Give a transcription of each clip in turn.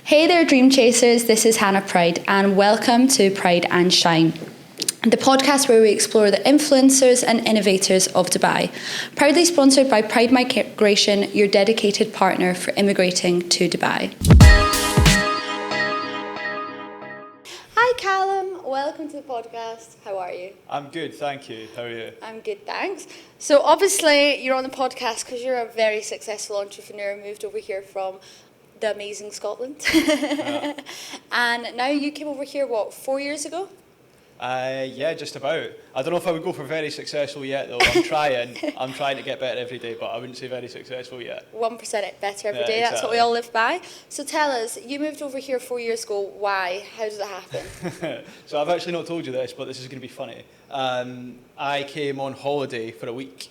Hey there, Dream Chasers. This is Hannah Pride, and welcome to Pride and Shine, the podcast where we explore the influencers and innovators of Dubai. Proudly sponsored by Pride Migration, your dedicated partner for immigrating to Dubai. Hi, Callum. Welcome to the podcast. How are you? I'm good, thank you. How are you? I'm good, thanks. So obviously you're on the podcast because you're a very successful entrepreneur, moved over here from the amazing Scotland. Yeah. And now you came over here, 4 years ago? Yeah, just about. I don't know if I would go for very successful yet, though. I'm trying. I'm trying to get better every day, but I wouldn't say very successful yet. 1% better every day. Yeah, That's what we exactly. all live by. So tell us, you moved over here 4 years ago. Why? How did it happen? So I've actually not told you this, but this is going to be funny. I came on holiday for a week,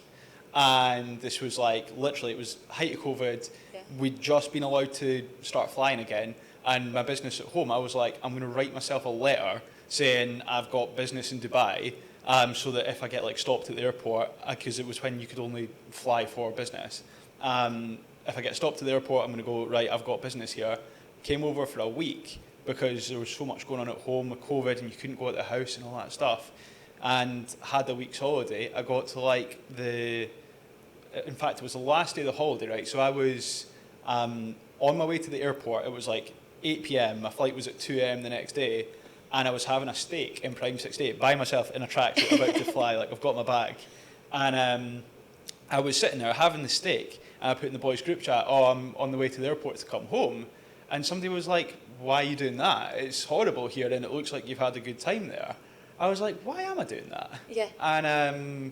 and this was literally, it was height of COVID. Yeah. We'd just been allowed to start flying again, and my business at home, I was like, I'm going to write myself a letter saying I've got business in Dubai, so that if I get stopped at the airport, because it was when you could only fly for business, if I get stopped at the airport, I'm going to go, right, I've got business here. Came over for a week because there was so much going on at home with COVID and you couldn't go out the house and all that stuff, and had a week's holiday. I got to in fact, it was the last day of the holiday, right? So I was on my way to the airport. It was 8 p.m. My flight was at 2 a.m. the next day, and I was having a steak in Prime 68 by myself in a tracksuit about to fly. I've got my bag. And I was sitting there having the steak, and I put in the boys' group chat, I'm on the way to the airport to come home. And somebody was like, why are you doing that? It's horrible here, and it looks like you've had a good time there. I was like, why am I doing that? Yeah. And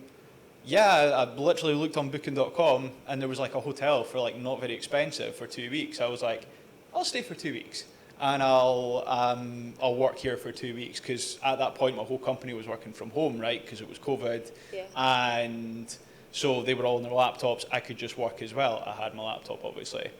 I literally looked on booking.com, and there was a hotel for not very expensive for 2 weeks. I was like, I'll stay for 2 weeks, and I'll work here for 2 weeks, because at that point my whole company was working from home, right? Because it was COVID, Yeah. and so they were all on their laptops. I could just work as well. I had my laptop, obviously.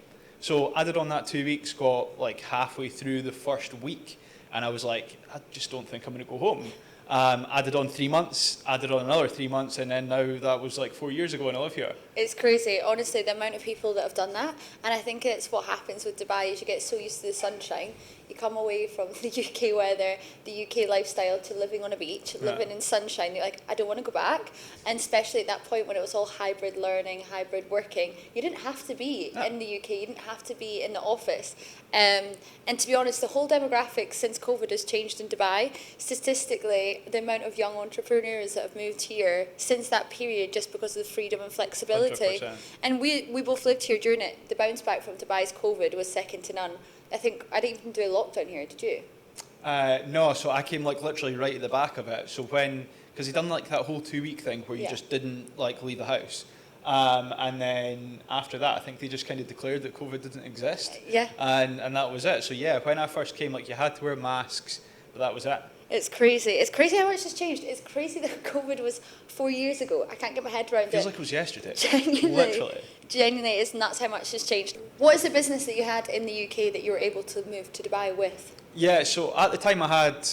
So added on that 2 weeks, got halfway through the first week, and I was like, I just don't think I'm going to go home. Added on 3 months, added on another 3 months, and then now that was 4 years ago, and I live here. It's crazy, honestly, the amount of people that have done that. And I think it's what happens with Dubai is you get so used to the sunshine. You come away from the UK weather, the UK lifestyle, to living on a beach, living in sunshine. You're like, I don't want to go back. And especially at that point when it was all hybrid learning, hybrid working, you didn't have to be in the UK. You didn't have to be in the office. And to be honest, the whole demographic since COVID has changed in Dubai. Statistically, the amount of young entrepreneurs that have moved here since that period, just because of the freedom and flexibility. 100%. And we both lived here during it. The bounce back from Dubai's COVID was second to none. I think I didn't even do a lockdown here, did you? No, so I came literally right at the back of it. So because he'd done that whole 2 week thing where you just didn't leave the house. And then after that, I think they just kind of declared that COVID didn't exist. Yeah. And that was it. So yeah, when I first came, you had to wear masks, but that was it. It's crazy. It's crazy how much has changed. It's crazy that COVID was 4 years ago. I can't get my head around it. Feels like it was yesterday. Genuinely, it's nuts how much has changed. What is the business that you had in the UK that you were able to move to Dubai with? Yeah, so at the time I had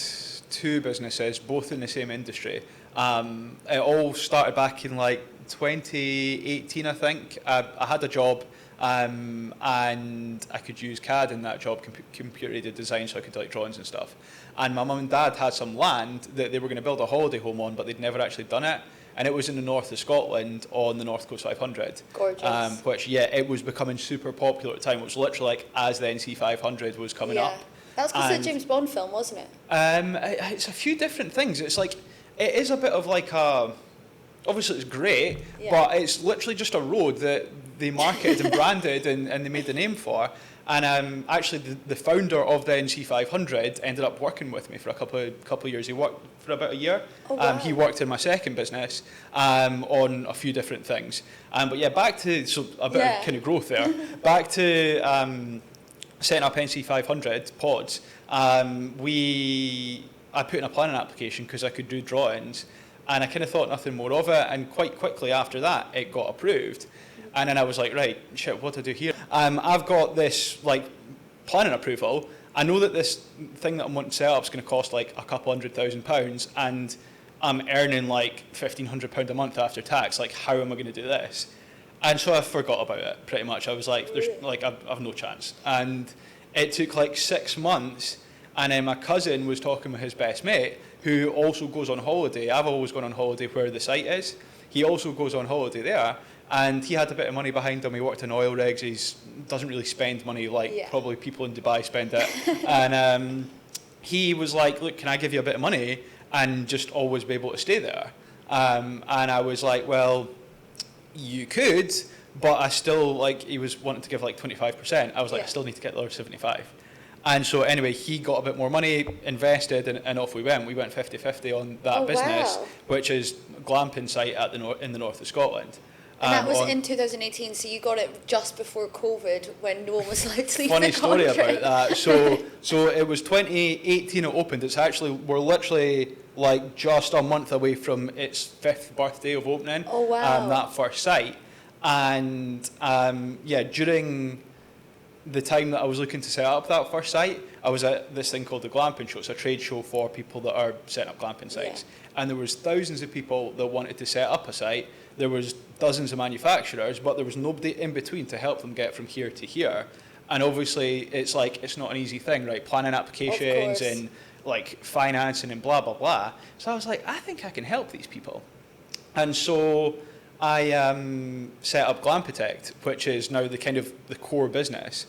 two businesses, both in the same industry. It all started back in 2018, I think. I had a job, and I could use CAD in that job, computer-aided design, so I could do drawings and stuff. And my mum and dad had some land that they were going to build a holiday home on, but they'd never actually done it. And it was in the north of Scotland on the North Coast 500. Gorgeous. Which, it was becoming super popular at the time. It was literally as the NC 500 was coming up. That was because of the James Bond film, wasn't it? It's a few different things. It's it is a bit of obviously it's great, but it's literally just a road that they marketed and branded and they made the name for. And actually, the founder of the NC 500 ended up working with me for a couple of years. He worked for about a year. Oh, wow. He worked in my second business on a few different things. But yeah, back to a bit of kind of growth there. Back to setting up NC 500 pods. I put in a planning application because I could do drawings, and I kind of thought nothing more of it. And quite quickly after that, it got approved. And then I was like, right, shit, what do I do here? I've got this planning approval. I know that this thing that I'm wanting to set up is going to cost a couple £100,000, and I'm earning £1,500 a month after tax. How am I going to do this? And so I forgot about it pretty much. I was like, there's I've no chance. And it took like 6 months, and then my cousin was talking with his best mate, who also goes on holiday. I've always gone on holiday where the site is. He also goes on holiday there, and he had a bit of money behind him. He worked in oil rigs. He doesn't really spend money like probably people in Dubai spend it. And he was like, look, can I give you a bit of money and just always be able to stay there? And I was like, well, you could, but I still, like, he was wanting to give like 25%. I was like, I still need to get the other 75. And so anyway, he got a bit more money, invested, and off we went. We went 50-50 on that business, which is Glamping site at in the north of Scotland. And that was in 2018, so you got it just before COVID, when no one was allowed to leave the country. Funny story about that. So it was 2018 it opened. It's actually, we're literally like just a month away from its 5th birthday of opening. Oh, wow. That first site. And during the time that I was looking to set up that first site, I was at this thing called the Glamping Show. It's a trade show for people that are setting up glamping sites. And there was thousands of people that wanted to set up a site. There was dozens of manufacturers, but there was nobody in between to help them get from here to here. And obviously, it's like, it's not an easy thing, right? Planning applications and like financing and blah, blah, blah. So I was like, I think I can help these people. And so I set up Glampitect, which is now the kind of the core business,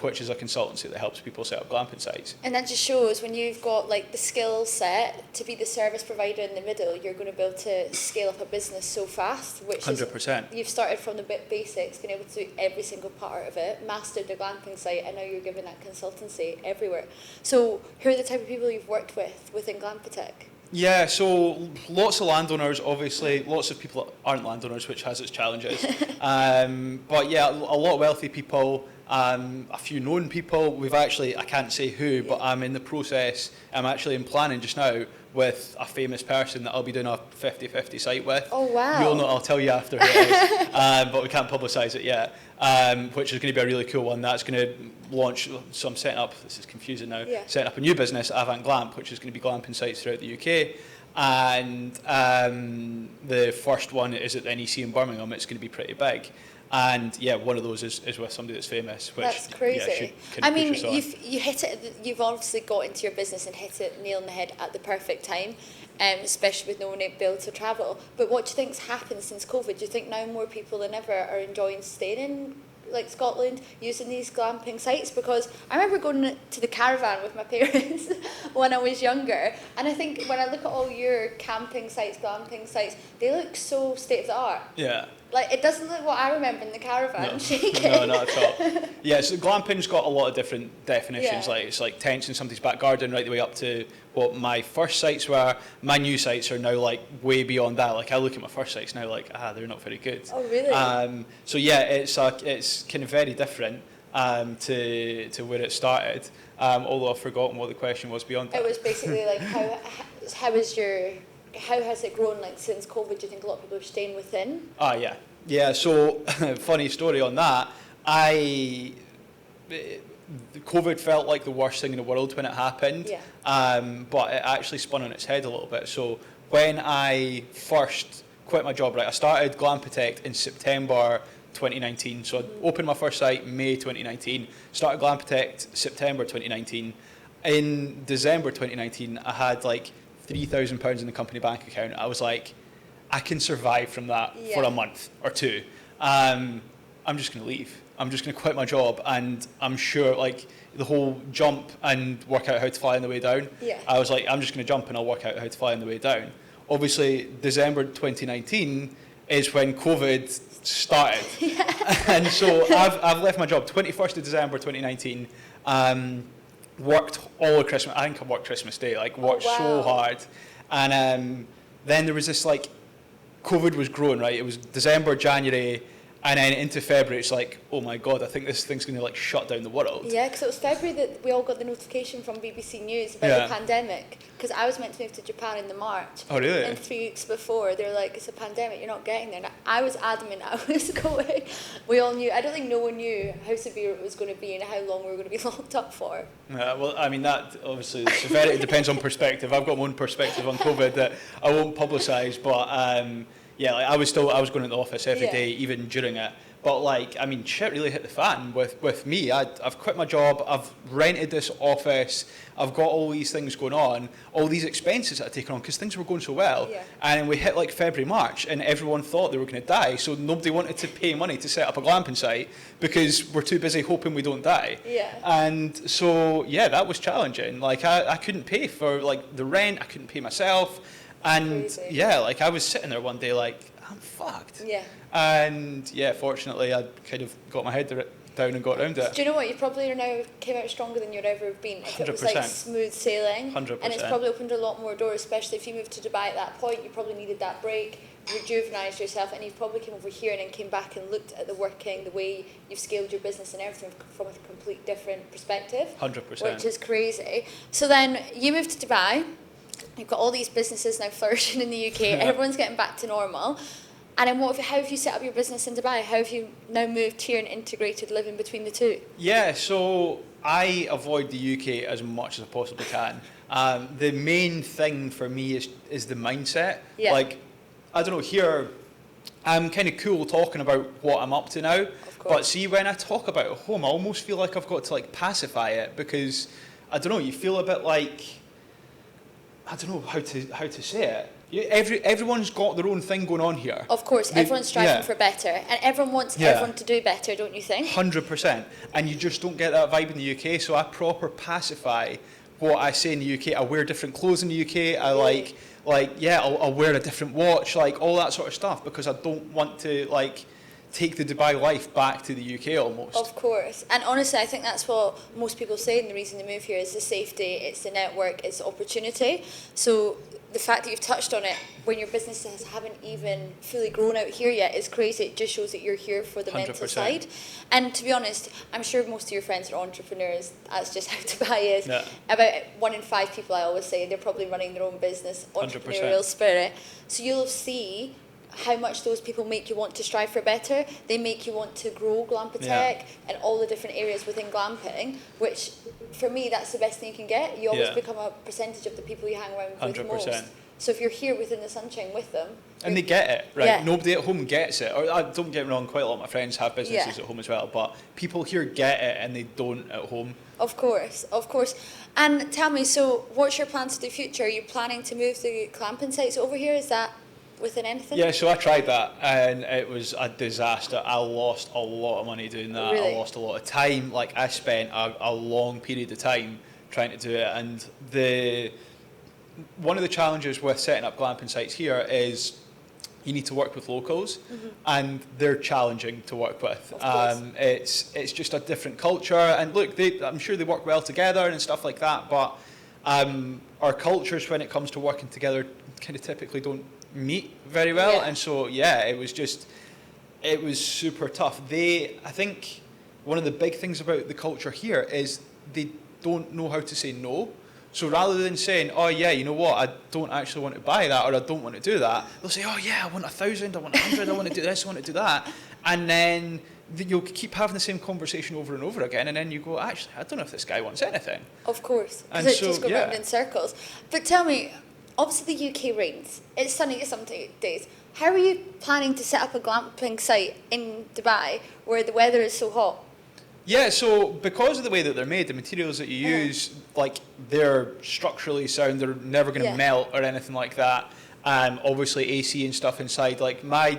which is a consultancy that helps people set up glamping sites. And that just shows when you've got like the skill set to be the service provider in the middle, you're going to be able to scale up a business so fast, which 100%. You've started from the basics, been able to do every single part of it, mastered the glamping site, and now you're giving that consultancy everywhere. So who are the type of people you've worked with within Glampitect? Yeah, so lots of landowners, obviously, lots of people that aren't landowners, which has its challenges. But yeah, a lot of wealthy people, a few known people. We've actually, I can't say who, but I'm in the process, I'm actually in planning just now with a famous person that I'll be doing a 50-50 site with. Oh, wow. You'll know, I'll tell you after who it is, but we can't publicise it yet, which is going to be a really cool one. That's going to launch, so I'm setting up, this is confusing now, setting up a new business, Avant Glamp, which is going to be glamping sites throughout the UK. And the first one is at the NEC in Birmingham. It's going to be pretty big. And yeah, one of those is with somebody that's famous. Which, that's crazy. I mean, you hit it. You've obviously got into your business and hit it nail on the head at the perfect time, especially with no one able to travel. But what do you think's happened since COVID? Do you think now more people than ever are enjoying staying in like Scotland, using these glamping sites? Because I remember going to the caravan with my parents when I was younger, and I think when I look at all your camping sites, glamping sites, they look so state of the art. Yeah. Like, it doesn't look what I remember in the caravan. No, not at all. Yeah, so glamping's got a lot of different definitions. Like, it's like tents in somebody's back garden, right the way up to what my first sites were. My new sites are now like way beyond that. Like, I look at my first sites now, like, they're not very good. Oh, really? So yeah, it's kind of very different to where it started. Although I've forgotten what the question was beyond that. It was basically like how has it grown, like, since COVID? Do you think a lot of people are staying within? Yeah. So funny story on that. COVID felt like the worst thing in the world when it happened. But it actually spun on its head a little bit. So when I first quit my job, right, I started Glampitect in September 2019. So I opened my first site May 2019. Started Glampitect September 2019. In December 2019, I had like £3,000 in the company bank account. I was like, I can survive from that for a month or two. I'm just going to leave. I'm just going to quit my job, and I'm sure, like, the whole jump and work out how to fly on the way down. I was like, I'm just going to jump and I'll work out how to fly on the way down. Obviously, December 2019 is when COVID started. And so I've left my job 21st of December 2019. Worked all of Christmas. I think I worked Christmas Day. Like, worked so hard, and then there was this, like, COVID was growing, right? It was December, January, and then into February. It's like, oh my God, I think this thing's going to like shut down the world. Yeah, because it was February that we all got the notification from BBC News about the pandemic. Because I was meant to move to Japan in the March. Oh, really? And 3 weeks before, they were like, it's a pandemic, you're not getting there. And I was adamant I was going. We all knew. I don't think no one knew how severe it was going to be and how long we were going to be locked up for. Well, I mean, that obviously, the severity depends on perspective. I've got my own perspective on COVID that I won't publicise, but yeah, like, I was going into the office every day, even during it. But like, I mean, shit really hit the fan with me. I've quit my job. I've rented this office. I've got all these things going on, all these expenses that I've taken on because things were going so well. Yeah. And we hit like February, March, and everyone thought they were going to die. So nobody wanted to pay money to set up a glamping site because we're too busy hoping we don't die. Yeah. And so, yeah, that was challenging. Like, I couldn't pay for like the rent. I couldn't pay myself. And Crazy. yeah, like I was sitting there one day like, I'm fucked. Yeah. And yeah, fortunately, I kind of got my head down and got around it. Do you know what? You probably now came out stronger than you'd ever have been if it was like 100%. smooth sailing. 100%. And it's probably opened a lot more doors, especially if you moved to Dubai at that point. You probably needed that break, rejuvenised yourself, and you probably came over here and then came back and looked at the working, the way you've scaled your business and everything from a complete different perspective. 100%. Which is crazy. So then you moved to Dubai. You've got all these businesses now flourishing in the UK. Everyone's getting back to normal. And then how have you set up your business in Dubai? How have you now moved here and integrated living between the two? Yeah, so I avoid the UK as much as I possibly can. The main thing for me is the mindset. Yeah. Like, I don't know, here I'm kind of cool talking about what I'm up to now. Of course. But see, when I talk about it at home, I almost feel like I've got to like pacify it because, I don't know, you feel a bit like, I don't know how to say it. Everyone's got their own thing going on here. Of course, everyone's striving for better, and everyone wants everyone to do better, don't you think? 100%. And you just don't get that vibe in the UK, so I proper pacify what I say in the UK. I wear different clothes in the UK. I I'll wear a different watch, like all that sort of stuff, because I don't want to like take the Dubai life back to the UK almost. Of course. And honestly, I think that's what most people say, and the reason they move here is the safety, it's the network, it's the opportunity. So the fact that you've touched on it when your businesses haven't even fully grown out here yet is crazy. It just shows that you're here for the mental 100%. side. And to be honest, I'm sure most of your friends are entrepreneurs. That's just how Dubai is. Yeah. About 1 in 5 people, I always say, they're probably running their own business, entrepreneurial 100%. spirit. So you'll see how much those people make you want to strive for better. They make you want to grow Glampitect and all the different areas within glamping, which for me, that's the best thing you can get. You always become a percentage of the people you hang around with 100%. most. So if you're here within the sunshine with them... And they get it, right? Yeah. Nobody at home gets it. Or, don't get me wrong, quite a lot of my friends have businesses at home as well, but people here get it and they don't at home. Of course, of course. And tell me, so what's your plans for the future? Are you planning to move the glamping sites over here? Is that within anything? Yeah, so I tried that and it was a disaster. I lost a lot of money doing that. Really? I lost a lot of time. Like, I spent a long period of time trying to do it, and one of the challenges with setting up glamping sites here is you need to work with locals, and they're challenging to work with. It's just a different culture, and look, I'm sure they work well together and stuff like that, but our cultures when it comes to working together kind of typically don't meet very well, and so it was super tough. I think one of the big things about the culture here is they don't know how to say no. So rather than saying, oh yeah, you know what, I don't actually want to buy that, or I don't want to do that, they'll say, oh yeah, I want 1,000, I want 100, I want to do this, I want to do that. And then you'll keep having the same conversation over and over again, and then you go, actually, I don't know if this guy wants anything. Of course, because And it so, just goes round in circles. But tell me, obviously the UK rains. It's sunny some days. How are you planning to set up a glamping site in Dubai where the weather is so hot? Yeah, so because of the way that they're made, the materials that you use, like, they're structurally sound, they're never going to melt or anything like that. Obviously AC and stuff inside. Like, my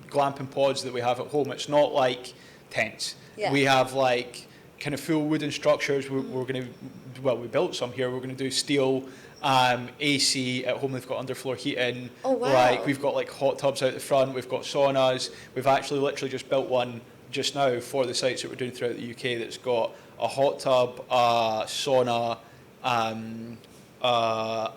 glamping pods that we have at home, it's not like tents. Yeah. We have like kind of full wooden structures. We're going to, well, we built some here. We're going to do steel, AC at home. They've got underfloor heating. Oh wow! Like, we've got like hot tubs out the front. We've got saunas. We've actually literally just built one just now for the sites that we're doing throughout the UK that's got a hot tub, sauna,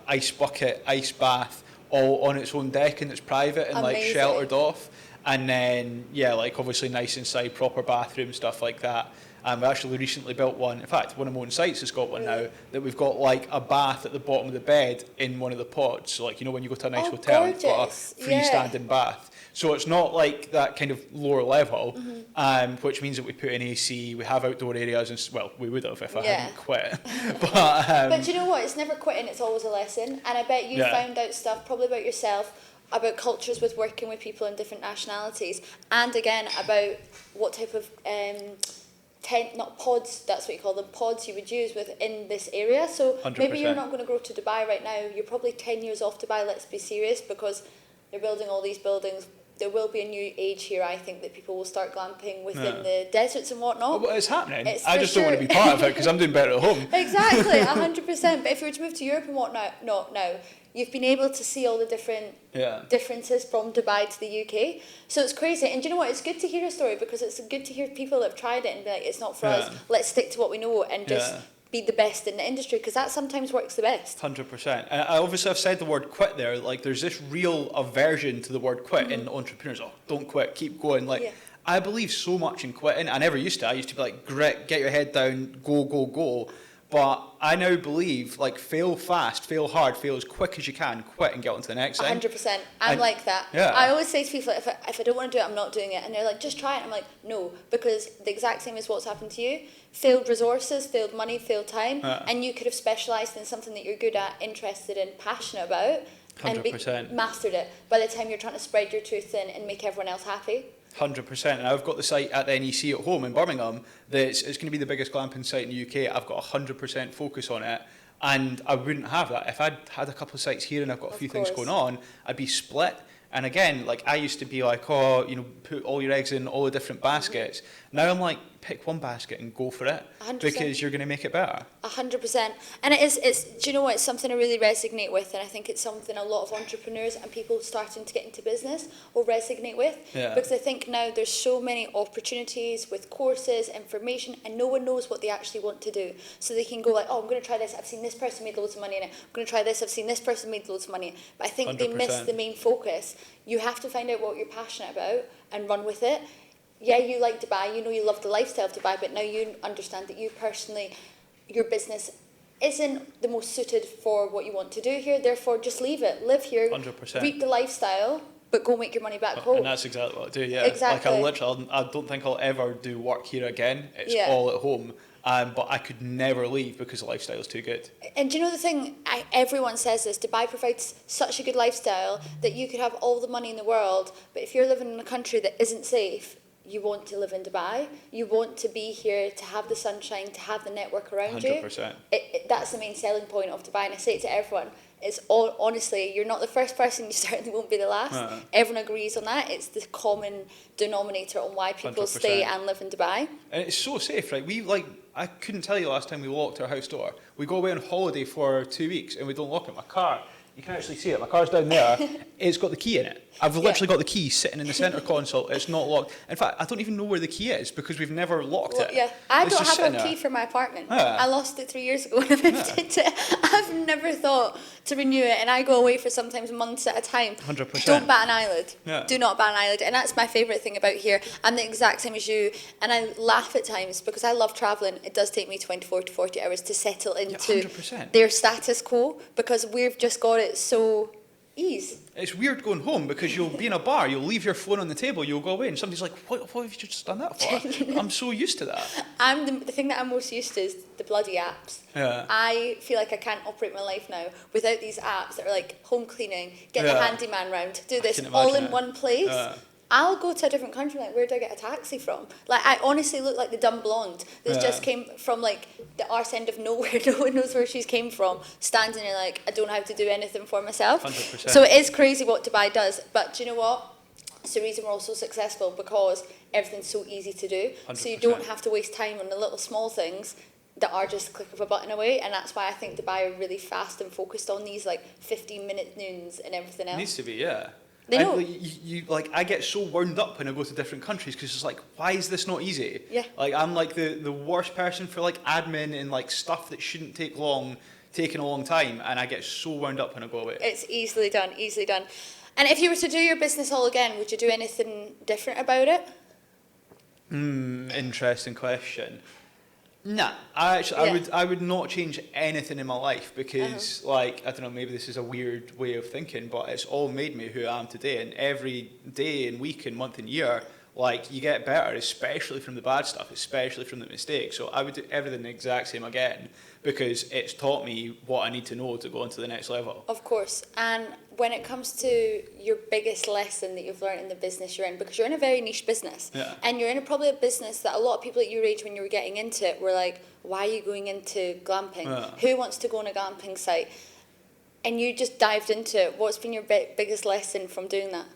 ice bucket, ice bath, all on its own deck, and it's private and like sheltered off. And then, yeah, like obviously nice inside, proper bathroom, stuff like that. We actually recently built one. In fact, one of my own sites has got one now, that we've got like a bath at the bottom of the bed in one of the pods. So like, you know, when you go to a nice hotel, you've got a freestanding bath. So it's not like that kind of lower level, which means that we put in AC, we have outdoor areas, and well, we would have if I hadn't quit. But do you know what? It's never quitting, it's always a lesson. And I bet you found out stuff probably about yourself about cultures with working with people in different nationalities, and again about what type of not pods, that's what you call them, pods you would use within this area. So 100%. maybe you're not going to go to Dubai right now, you're probably 10 years off Dubai, let's be serious, because they're building all these buildings. There will be a new age here, I think, that people will start glamping within the deserts and whatnot. Well, it's happening. It's I just don't want to be part of it because I'm doing better at home. Exactly, 100%. But if you were to move to Europe and whatnot, not now, you've been able to see all the different differences from Dubai to the UK. So it's crazy. And do you know what? It's good to hear a story because it's good to hear people that have tried it and be like, it's not for us. Let's stick to what we know and just be the best in the industry, because that sometimes works the best. 100%. And I obviously have said the word quit there. Like, there's this real aversion to the word quit in entrepreneurs. Oh, don't quit, keep going. Like, I believe so much in quitting. I never used to. I used to be like, grit, get your head down, go, go, go. But I now believe, like, fail fast, fail hard, fail as quick as you can, quit and get on to the next thing. 100%. I'm like that. Yeah. I always say to people, if I don't want to do it, I'm not doing it. And they're like, just try it. I'm like, no, because the exact same as what's happened to you. Failed resources, failed money, failed time. And you could have specialised in something that you're good at, interested in, passionate about. 100%. And mastered it by the time you're trying to spread your truth in and make everyone else happy. 100%. And I've got the site at the NEC at home in Birmingham that's it's going to be the biggest glamping site in the UK. I've got 100% focus on it, and I wouldn't have that if I'd had a couple of sites here and I've got a few things going on. I'd be split. And again, like, I used to be like, oh, you know, put all your eggs in all the different baskets. Now I'm like, pick one basket and go for it 100%. Because you're going to make it better. 100%. And it's do you know what, it's something I really resonate with, and I think it's something a lot of entrepreneurs and people starting to get into business will resonate with. Because I think now there's so many opportunities with courses, information, and no one knows what they actually want to do. So they can go like, oh, I'm going to try this, I've seen this person made loads of money in it, I'm going to try this, I've seen this person made loads of money in it. But I think 100%. they miss the main focus. You have to find out what you're passionate about and run with it. Yeah, you like Dubai, you know you love the lifestyle of Dubai, but now you understand that you personally, your business isn't the most suited for what you want to do here, therefore just leave it. Live here, 100%. reap the lifestyle, but go make your money back home. And that's exactly what I do, yeah. Exactly. Like, I don't think I'll ever do work here again. It's all at home. But I could never leave because the lifestyle is too good. And do you know the thing? Everyone says this. Dubai provides such a good lifestyle that you could have all the money in the world, but if you're living in a country that isn't safe, you want to live in Dubai. You want to be here to have the sunshine, to have the network around 100%. you. That's the main selling point of Dubai, and I say it to everyone. It's all, honestly, you're not the first person, you certainly won't be the last. Everyone agrees on that. It's the common denominator on why people 100%. stay and live in Dubai. And it's so safe, right? I couldn't tell you last time we locked our house door. We go away on holiday for 2 weeks and we don't lock it. My car, you can actually see it. My car's down there. It's got the key in it. I've literally got the key sitting in the centre console. It's not locked. In fact, I don't even know where the key is because we've never locked it. Yeah, I It's don't just have a sitting key there. for my apartment. I lost it 3 years ago when I moved into it. I've never thought to renew it, and I go away for sometimes months at a time. 100%. Don't bat an eyelid. Yeah. Do not bat an eyelid. And that's my favourite thing about here. I'm the exact same as you, and I laugh at times because I love travelling. It does take me 24 to 40 hours to settle into 100%. their status quo because we've just got it so ease. It's weird going home because you'll be in a bar, you'll leave your phone on the table, you'll go away, and somebody's like, what have you just done that for? I'm so used to that. The thing that I'm most used to is the bloody apps. Yeah. I feel like I can't operate my life now without these apps that are like home cleaning, get the handyman round, do this all in one place. I'll go to a different country, like, where do I get a taxi from? Like, I honestly look like the dumb blonde that just came from, like, the arse end of nowhere. No one knows where she's came from. Standing there like, I don't have to do anything for myself. 100%. So it is crazy what Dubai does. But do you know what? It's the reason we're all so successful, because everything's so easy to do. 100%. So you don't have to waste time on the little small things that are just a click of a button away. And that's why I think Dubai are really fast and focused on these, like, 15-minute noons and everything else. It needs to be, yeah. They know. Like, I get so wound up when I go to different countries because it's like, why is this not easy? Yeah. Like, I'm like the worst person for like admin and like stuff that shouldn't take taking a long time, and I get so wound up when I go away. It's easily done, easily done. And if you were to do your business all again, would you do anything different about it? Interesting question. Nah, I would not change anything in my life because, like, I don't know, maybe this is a weird way of thinking, but it's all made me who I am today. And every day and week and month and year like, you get better, especially from the bad stuff, especially from the mistakes. So I would do everything the exact same again, because it's taught me what I need to know to go on to the next level. Of course. And when it comes to your biggest lesson that you've learned in the business you're in, because you're in a very niche business, and you're in probably a business that a lot of people at your age when you were getting into it were like, why are you going into glamping? Who wants to go on a glamping site? And you just dived into it. What's been your biggest lesson from doing that?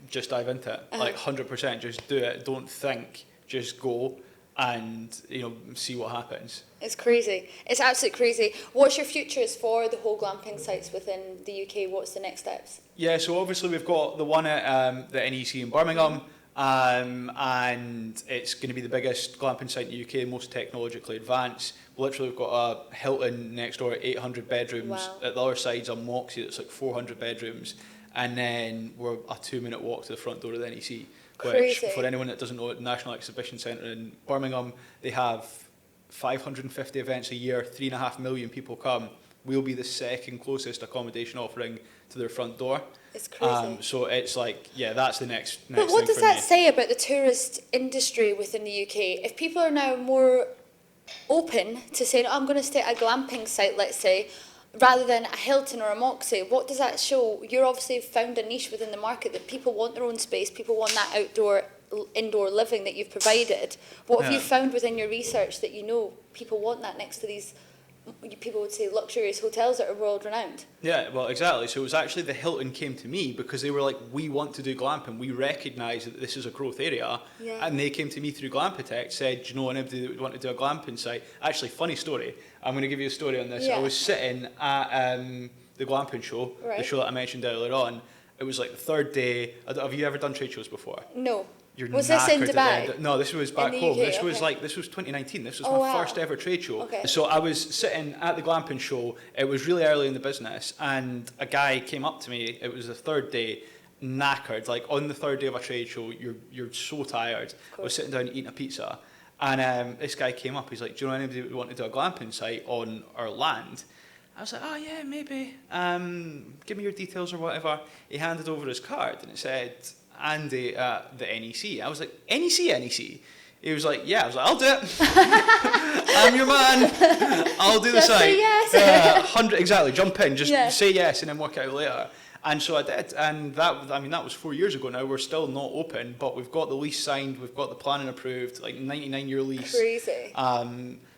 Just dive into it, like 100%, just do it, don't think, just go and, you know, see what happens. It's crazy. It's absolutely crazy. What's your futures for the whole glamping sites within the UK? What's the next steps? Yeah, so obviously we've got the one at the NEC in Birmingham, and it's going to be the biggest glamping site in the UK, most technologically advanced. Literally, we've got a Hilton next door at 800 bedrooms. Wow. At the other side's a Moxie that's like 400 bedrooms. And then we're a 2-minute walk to the front door of the NEC. Crazy. Which, for anyone that doesn't know, the National Exhibition Centre in Birmingham, they have 550 events a year, 3.5 million people come. We'll be the second closest accommodation offering to their front door. It's crazy. So it's like, yeah, that's the next But what thing does for that me. say about the tourist industry within the UK? If people are now more open to saying, oh, I'm going to stay at a glamping site, let's say, rather than a Hilton or a Moxie, what does that show? You're obviously found a niche within the market that people want their own space, people want that outdoor, indoor living that you've provided. What have you found within your research that you know people want that next to these, people would say, luxurious hotels that are world renowned? Yeah, well, exactly. So it was actually the Hilton came to me because they were like, we want to do glamping. We recognise that this is a growth area. Yeah. And they came to me through Glampitect, said, do you know anybody that would want to do a glamping site? Actually, funny story. I'm going to give you a story on this. Yeah. I was sitting at the glamping show, Right. the show that I mentioned earlier on. It was like the third day. Have you ever done trade shows before? No. You're Was this in knackered at Dubai? the end. No, this was back the home. UK, This was okay. like, this was 2019. This was Oh, my wow. first ever trade show. Okay. So I was sitting at the glamping show. It was really early in the business, and a guy came up to me. It was the third day, knackered. Like on the third day of a trade show, you're so tired. I was sitting down eating a pizza, and this guy came up. He's like, "Do you know anybody who would want to do a glamping site on our land?" I was like, "Oh yeah, maybe. Give me your details or whatever." He handed over his card, and it said Andy at the NEC. I was like, NEC? He was like, yeah. I was like, I'll do it. I'm your man. I'll do the Just site. say yes. 100, exactly. Jump in. Just say yes and then work it out later. And so I did. And that was 4 years ago now. We're still not open, but we've got the lease signed. We've got the planning approved, like 99-year lease. Crazy.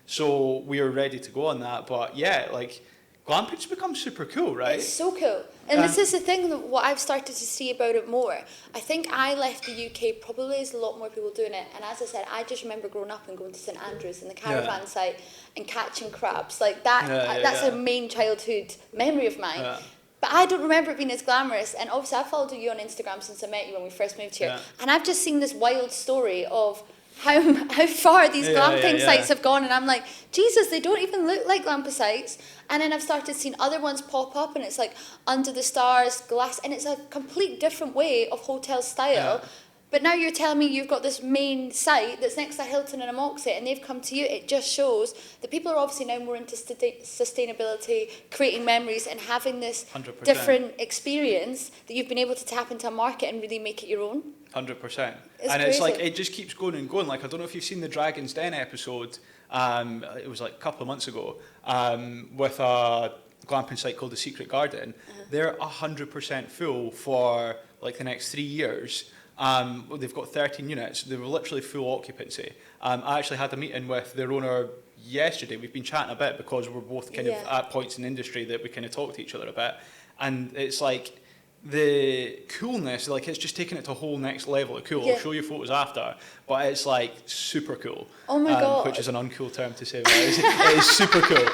So we are ready to go on that. But yeah, like, glamping's become super cool, right? It's so cool. And this is the thing, that what I've started to see about it more. I think I left the UK, probably there's a lot more people doing it. And as I said, I just remember growing up and going to St Andrews and the caravan site and catching crabs. Like that, that's a main childhood memory of mine. Yeah. But I don't remember it being as glamorous. And obviously I followed you on Instagram since I met you when we first moved here. Yeah. And I've just seen this wild story of how far these glamping sites have gone, and I'm like, Jesus, they don't even look like glamping sites. And then I've started seeing other ones pop up, and it's like under the stars, glass, and it's a complete different way of hotel style. Yeah. But now you're telling me you've got this main site that's next to Hilton and a Moxie, and they've come to you. It just shows that people are obviously now more into sustainability, creating memories, and having this 100%. Different experience that you've been able to tap into a market and really make it your own. 100%. And it's like, it just keeps going and going. Like, I don't know if you've seen the Dragon's Den episode. It was like a couple of months ago, with a glamping site called The Secret Garden. They're 100% full for like the next 3 years. They've got 13 units. They were literally full occupancy. I actually had a meeting with their owner yesterday. We've been chatting a bit because we're both kind of at points in the industry that we kind of talk to each other a bit. And it's like, the coolness, like, it's just taking it to a whole next level of cool. I'll show you photos after, but it's like super cool. Oh my god! Which is an uncool term to say, but it is super cool.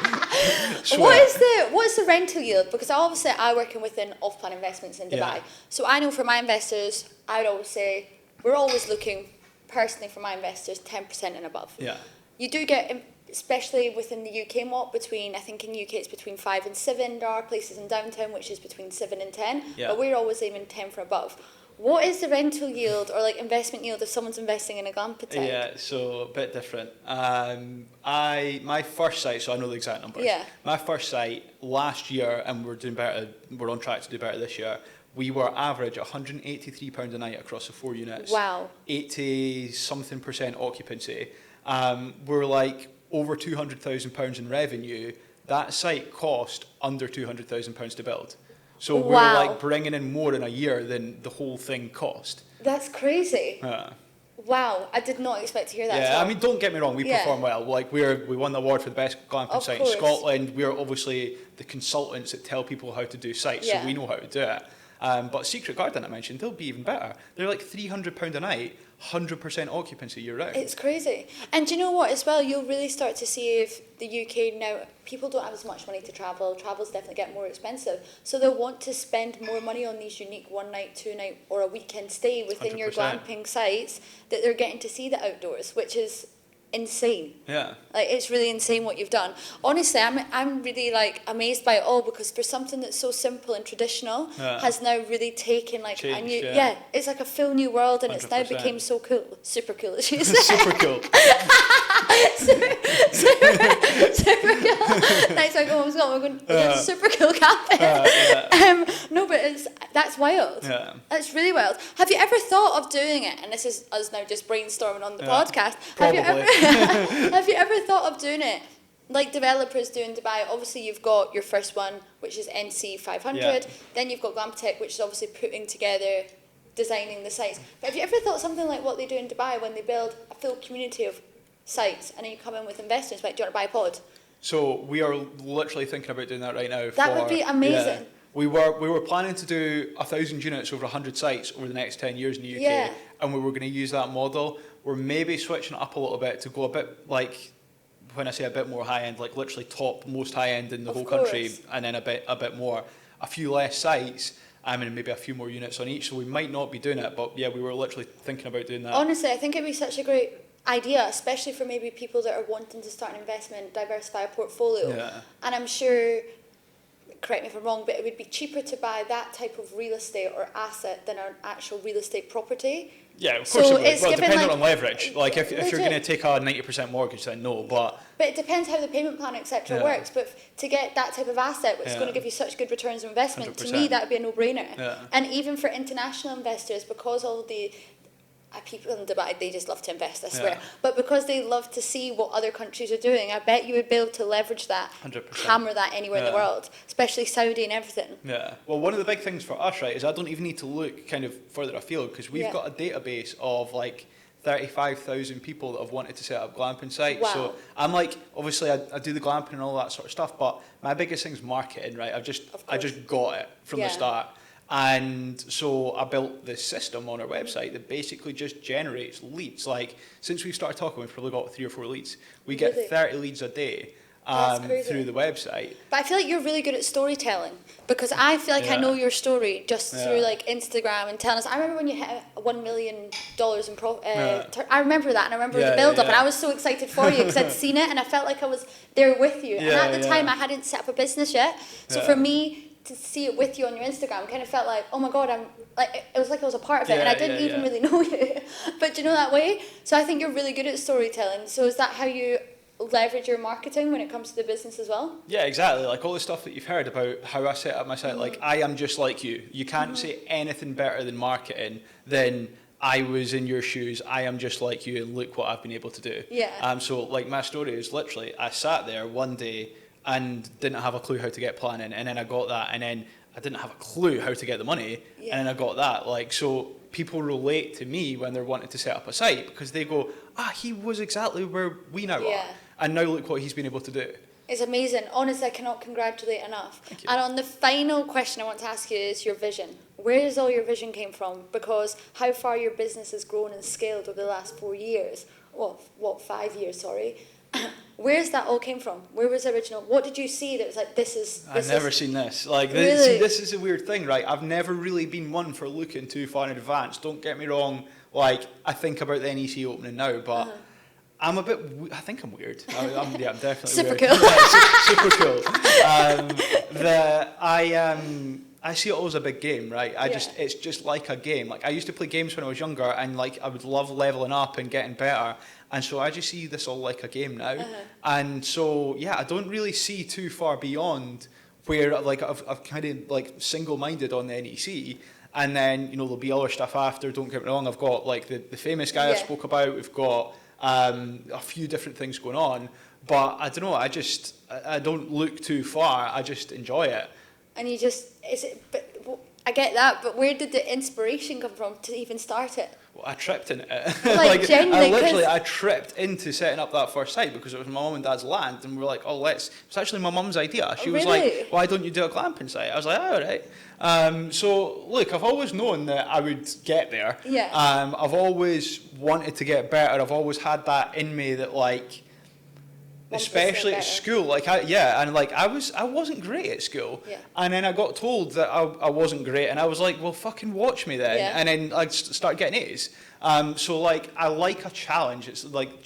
What's the rental yield? Because obviously I work within off-plan investments in Dubai, so I know for my investors, I'd always say we're always looking, personally for my investors, 10% and above. Yeah. You do get, especially within the UK mod, between, I think in UK it's between 5 and 7. There are places in downtown which is between 7 and 10, but we're always aiming 10 for above. What is the rental yield or like investment yield if someone's investing in a Glampitect? Yeah, so a bit different. My first site, so I know the exact numbers. Yeah. My first site last year, and we're on track to do better this year, we were average £183 a night across the 4 units. Wow. 80-something% occupancy. We're like over £200,000 in revenue. That site cost under £200,000 to build. So we're like bringing in more in a year than the whole thing cost. That's crazy. Wow, I did not expect to hear that. Yeah, I mean, don't get me wrong, we perform well. Like we won the award for the best glamping site in Scotland. We're obviously the consultants that tell people how to do sites, so we know how to do it. But Secret Garden I mentioned, they'll be even better. They're like £300 a night, 100% occupancy year round. It's crazy. And do you know what as well, you'll really start to see if the UK now, people don't have as much money to travel, travel's definitely getting more expensive, so they'll want to spend more money on these unique 1 night, 2 night or a weekend stay within 100%. Your glamping sites, that they're getting to see the outdoors, which is insane. Yeah. Like, it's really insane what you've done. Honestly, I'm really like amazed by it all, because for something that's so simple and traditional has now really taken like Changed, a new it's like a full new world, and 100%. It's now became so cool, super cool as you say. Super cool. super cool. Next time I go home, Scott, we're going super cool camping. No, but that's wild. Yeah. That's really wild. Have you ever thought of doing it? And this is us now just brainstorming on the podcast. Probably. Have you ever thought of doing it like developers do in Dubai? Obviously, you've got your first one, which is NC 500. Then you've got Glampitect, which is obviously putting together, designing the sites. But have you ever thought something like what they do in Dubai when they build a full community of sites, and then you come in with investors, like, do you want to buy a pod? So we are literally thinking about doing that right now. That would be amazing. Yeah. We were planning to do 1,000 units over 100 sites over the next 10 years in the UK, and we were going to use that model. We're maybe switching it up a little bit to go a bit, like, when I say a bit more high end, like literally top most high end in the whole country, and then a bit more, a few less sites, and maybe a few more units on each. So we might not be doing it, but yeah, we were literally thinking about doing that. Honestly, I think it'd be such a great idea, especially for maybe people that are wanting to start an investment, diversify a portfolio. Yeah. And I'm sure, correct me if I'm wrong, but it would be cheaper to buy that type of real estate or asset than an actual real estate property. Yeah, of course it would. It's well, depending like, on leverage. Like, if you're going to take a 90% mortgage, then no, but it depends how the payment plan, etc. works. But to get that type of asset, which is going to give you such good returns on investment, 100%. To me, that would be a no-brainer. Yeah. And even for international investors, because all the people in Dubai, they just love to invest, I swear. But because they love to see what other countries are doing, I bet you would be able to leverage that, 100%. Hammer that anywhere in the world, especially Saudi and everything. Yeah. Well, one of the big things for us, right, is I don't even need to look kind of further afield, because we've got a database of like 35,000 people that have wanted to set up glamping sites. Wow. So I'm like, obviously I do the glamping and all that sort of stuff, but my biggest thing is marketing, right? I just got it from the start. And so I built this system on our website that basically just generates leads. Like, since we started talking, we've probably got 3 or 4 leads. We get 30 leads a day through the website. But I feel like you're really good at storytelling, because I feel like I know your story just through like Instagram and telling us. I remember when you hit $1 million in profit. I remember that, and I remember the build up, and I was so excited for you because I'd seen it, and I felt like I was there with you. And at the time, I hadn't set up a business yet, so for me to see it with you on your Instagram kind of felt like, oh my God, I'm like, it was like I was a part of it, and I didn't even really know you, but you know that way. So I think you're really good at storytelling. So is that how you leverage your marketing when it comes to the business as well? Yeah, exactly. Like all the stuff that you've heard about how I set up my site, like I am just like you. You can't say anything better than marketing than I was in your shoes, I am just like you, and look what I've been able to do. So like my story is literally, I sat there one day and didn't have a clue how to get planning, and then I got that, and then I didn't have a clue how to get the money, and then I got that. Like, so people relate to me when they're wanting to set up a site, because they go, he was exactly where we now are, and now look what he's been able to do. It's amazing. Honestly, I cannot congratulate enough. Thank you. And on the final question I want to ask you is your vision. Where does all your vision came from? Because how far your business has grown and scaled over the last 4 years, 5 years, sorry. Where's that all came from? Where was the original? What did you see that was like, I've never seen this. Like, really? This is a weird thing, right? I've never really been one for looking too far in advance. Don't get me wrong. Like, I think about the NEC opening now, but I'm a bit, I think I'm weird. I'm definitely super weird. Cool. Super cool. I see it all as a big game, right? It's just like a game. Like, I used to play games when I was younger, and like, I would love leveling up and getting better. And so I just see this all like a game now. And so, I don't really see too far beyond where like I've kind of like single-minded on the NEC, and then there'll be other stuff after. Don't get me wrong, I've got like the famous guy I spoke about. We've got a few different things going on, but I don't know. I don't look too far. I just enjoy it. And you just I get that, but where did the inspiration come from to even start it? Well, I tripped in it. Like genuinely, I tripped into setting up that first site because it was my mum and dad's land, and we were like, it's actually my mum's idea. She was like, why don't you do a glamping site? I was like, all right. So look, I've always known that I would get there. Yeah. I've always wanted to get better. I've always had that in me that like, especially at school, I wasn't great at school, and then I got told that I wasn't great, and I was like, well, fucking watch me then, and then I'd start getting A's. So like I like a challenge. It's like